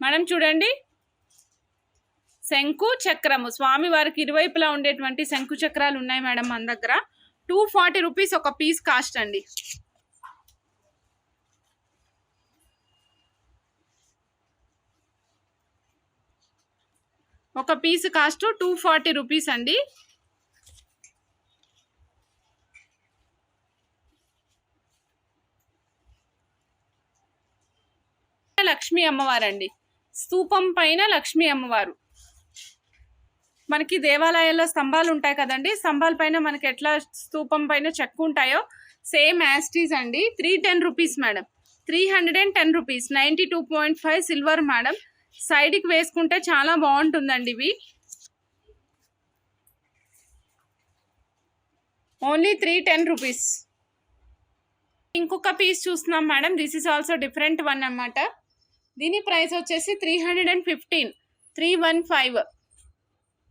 Madam చూడండి, శంకు చక్రము స్వామి వారికి ఇరువైపులా ఉండేటువంటి శంకు చక్రాలు ఉన్నాయి మేడం మన దగ్గర. 240 రూపీస్ ఒక పీస్ కాస్ట్ అండి. ఒక పీస్ కాస్ట్ 240 రూపీస్ అండి. లక్ష్మీ అమ్మవారండి, స్తూపం పైన లక్ష్మీ అమ్మవారు. మనకి దేవాలయాల్లో స్తంభాలు ఉంటాయి కదండి, స్తంభాల పైన మనకి ఎట్లా స్తూపం పైన చెక్కు ఉంటాయో సేమ్ యాస్టీస్ అండి. 310 rupees madam, 310 rupees. 92.5 silver madam. సైడ్కి వేసుకుంటే చాలా బాగుంటుందండి ఇవి. Only 310 rupees. ఇంకొక పీస్ చూస్తున్నాం madam, this is also different one అన్నమాట. దీని ప్రైస్ వచ్చేసి 315, 315.